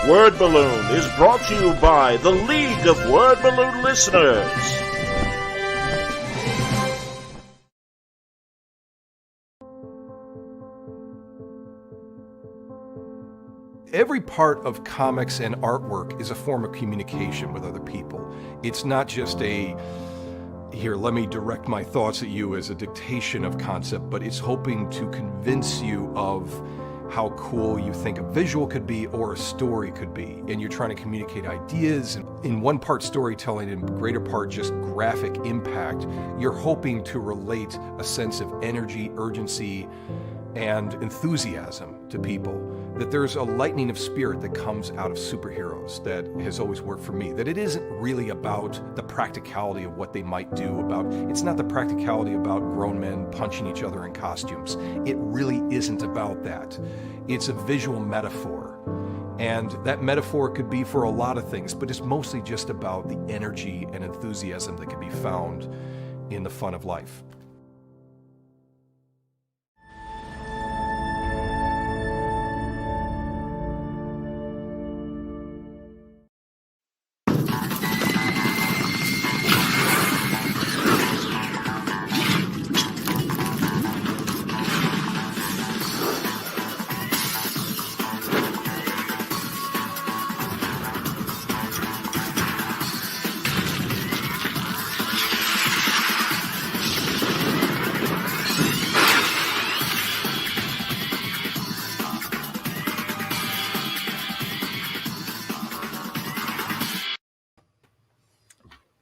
Word Balloon is brought to you by the League of Word Balloon Listeners. Every part of comics and artwork is a form of communication with other people. It's not just here, let me direct my thoughts at you as a dictation of concept, but it's hoping to convince you of how cool you think a visual could be or a story could be. And you're trying to communicate ideas in one part storytelling and greater part just graphic impact. You're hoping to relate a sense of energy, urgency, and enthusiasm to people. That there's a lightning of spirit that comes out of superheroes that has always worked for me. That it isn't really about the practicality of what they might do. It's not the practicality about grown men punching each other in costumes. It really isn't about that. It's a visual metaphor. And that metaphor could be for a lot of things, but it's mostly just about the energy and enthusiasm that can be found in the fun of life.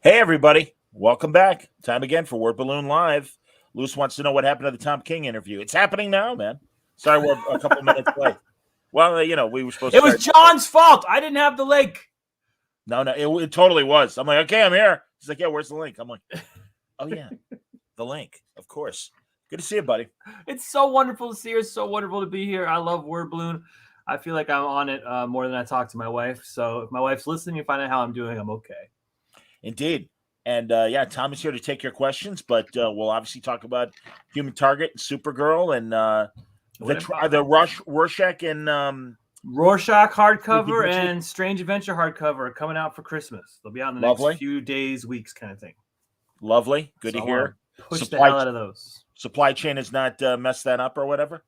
Hey, everybody. Welcome back. Time again for Word Balloon Live. Luce wants to know what happened to the Tom King interview. It's happening now, man. Sorry, we're a couple minutes late. Well, we were supposed to. It was John's fault. I didn't have the link. No, it totally was. I'm like, okay, I'm here. He's like, yeah, where's the link? I'm like, oh, yeah, the link, of course. Good to see you, buddy. It's so wonderful to see you. It's so wonderful to be here. I love Word Balloon. I feel like I'm on it more than I talk to my wife. So if my wife's listening and find out how I'm doing, I'm okay. Indeed. And Tom is here to take your questions, but we'll obviously talk about Human Target and Supergirl and the Rorschach and Rorschach hardcover and Strange Adventure hardcover are coming out for Christmas. They'll be out in the next few days, weeks, kind of thing. Lovely. Good to hear. Push the hell out of those. Supply chain has not messed that up or whatever.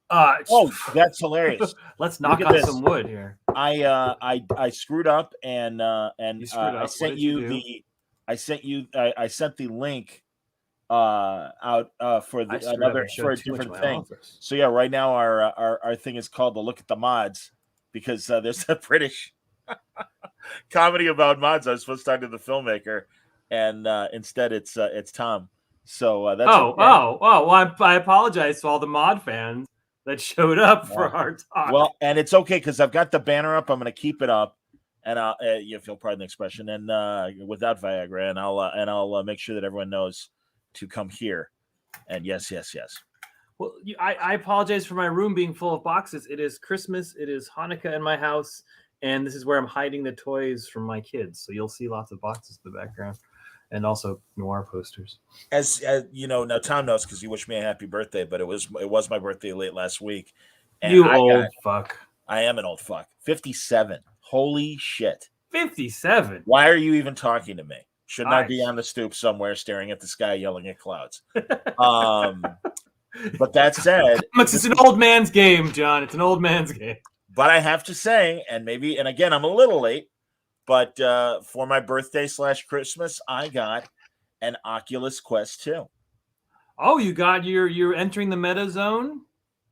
That's hilarious. Let's knock on some wood here. I screwed up and I sent I sent the link out for a different thing. So yeah, right now our thing is called the Look at the Mods because there's a British comedy about mods. I was supposed to talk to the filmmaker, and instead it's Tom. So that's well, I apologize to all the mod fans that showed up for our talk. Well, and it's okay because I've got the banner up. I'm going to keep it up, and if you'll pardon the expression, and without Viagra, and I'll make sure that everyone knows to come here. And yes. Well, I apologize for my room being full of boxes. It is Christmas. It is Hanukkah in my house, and this is where I'm hiding the toys from my kids. So you'll see lots of boxes in the background. And also noir posters. As you know, now Tom knows because he wished me a happy birthday, but it was my birthday late last week. And old fuck. I am an old fuck. 57. Holy shit. 57. Why are you even talking to me? Shouldn't I be on the stoop somewhere staring at the sky yelling at clouds? But that said, it's an old man's game, John. It's an old man's game. But I have to say, and again, I'm a little late. But for my birthday / Christmas, I got an Oculus Quest 2. Oh, you're entering the meta zone?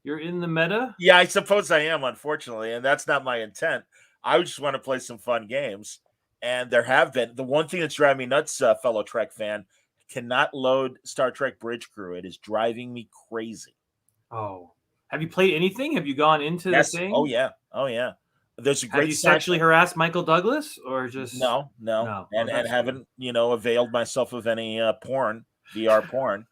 You're in the meta? Yeah, I suppose I am, unfortunately, and that's not my intent. I just want to play some fun games. And there have been. The one thing that's driving me nuts, fellow Trek fan, cannot load Star Trek Bridge Crew. It is driving me crazy. Oh. Have you played anything? Have you gone into the thing? Oh, yeah. There's a great. Have you sexually harassed Michael Douglas or just no, and haven't availed myself of any porn, VR porn.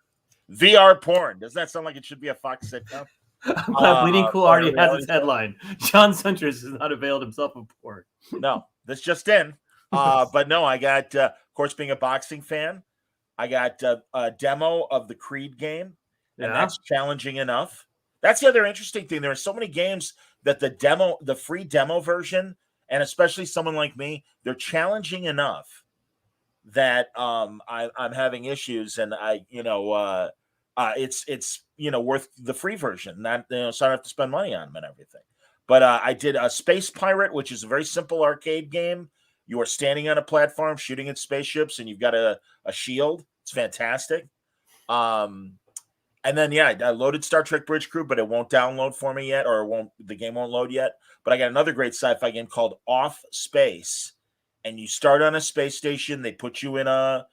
Doesn't that sound like it should be a Fox sitcom? I'm glad Bleeding Cool already has its headline. John Suntress has not availed himself of porn. No, that's just in. But no, I got, of course, being a boxing fan, I got a demo of the Creed game, and that's challenging enough. That's the other interesting thing. There are so many games that the free demo version, and especially someone like me, they're challenging enough that I'm having issues, and it's worth the free version, not so I don't have to spend money on them and everything. But I did a Space Pirate, which is a very simple arcade game. You are standing on a platform shooting at spaceships, and you've got a shield. It's fantastic. And then I loaded Star Trek Bridge Crew, but it won't download for me yet, or the game won't load yet. But I got another great sci-fi game called Off Space, and you start on a space station. They put you in a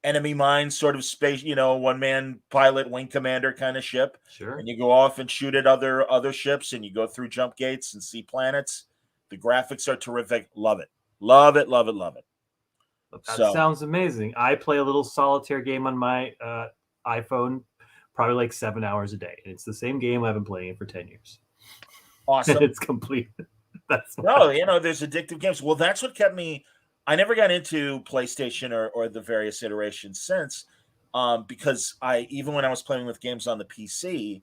enemy mine sort of space, one-man pilot, wing commander kind of ship. Sure. And you go off and shoot at other ships, and you go through jump gates and see planets. The graphics are terrific. Love it. Love it, love it, love it. That sounds amazing. I play a little solitaire game on my iPhone, probably like 7 hours a day. And it's the same game I've been playing it for 10 years. Awesome. It's complete. There's addictive games. Well, that's what kept me. I never got into PlayStation or the various iterations since, because even when I was playing with games on the PC,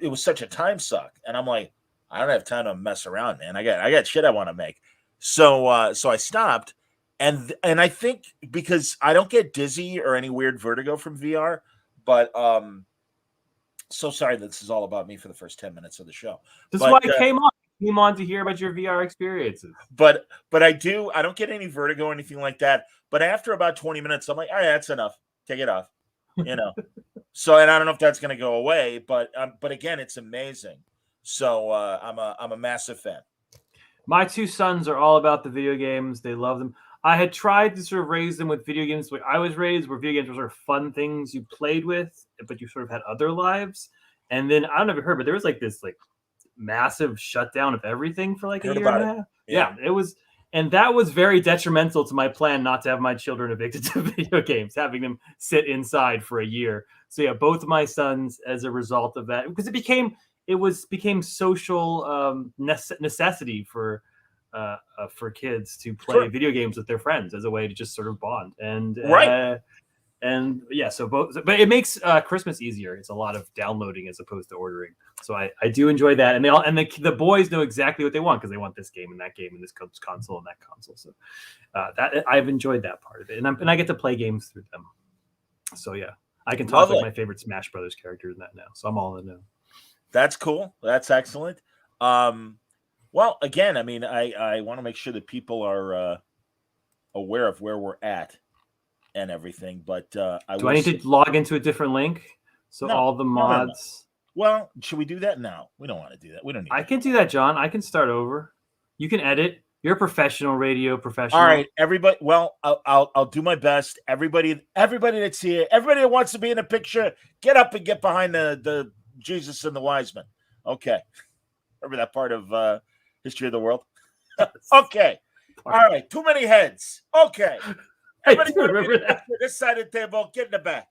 it was such a time suck, and I'm like, I don't have time to mess around, man. I got shit I want to make. So I stopped, and I think because I don't get dizzy or any weird vertigo from VR, but so sorry this is all about me for the first 10 minutes of the show. This is why I came on to hear about your VR experiences. But I don't get any vertigo or anything like that. But after about 20 minutes, I'm like, all right, that's enough. Take it off. So, and I don't know if that's going to go away, but again, it's amazing. So I'm a massive fan. My two sons are all about the video games. They love them. I had tried to sort of raise them with video games like I was raised, where video games were sort of fun things you played with, but you sort of had other lives. And then I don't know if you heard, but there was like this massive shutdown of everything for like a year and a half. Yeah, it was, and that was very detrimental to my plan not to have my children addicted to video games, having them sit inside for a year. So yeah, both of my sons, as a result of that, because it became social necessity for kids to play video games with their friends as a way to just sort of bond. And so but it makes Christmas easier. It's a lot of downloading as opposed to ordering. So I do enjoy that. And the boys know exactly what they want, because they want this game and that game and this console and that console. So that I've enjoyed that part of it. And I get to play games through them. So yeah, I can talk like my favorite Smash Brothers character in that now. So I'm all in now. That's cool. That's excellent. Well, again, I mean, I want to make sure that people are aware of where we're at and everything. But do I need to log into a different link? So all the mods. No. Well, should we do that now? We don't want to do that. We don't need. I can do that, John. I can start over. You can edit. You're a professional radio professional. All right, everybody. Well, I'll do my best. Everybody that's here, everybody that wants to be in a picture, get up and get behind the Jesus and the Wise Men. Okay, remember that part of History of the World? Okay. All right. Too many heads. Okay. Everybody remember that. This side of the table, get in the back.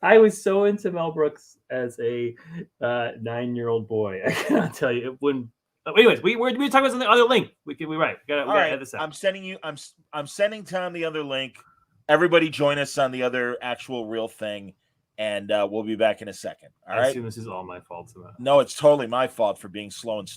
I was so into Mel Brooks as a 9-year-old boy. I cannot tell you. It wouldn't. Anyways, we're talking about something other link. We gotta head this out. I'm sending Tom the other link. Everybody join us on the other actual real thing, and we'll be back in a second. All right. I assume this is all my fault. No, it's totally my fault for being slow and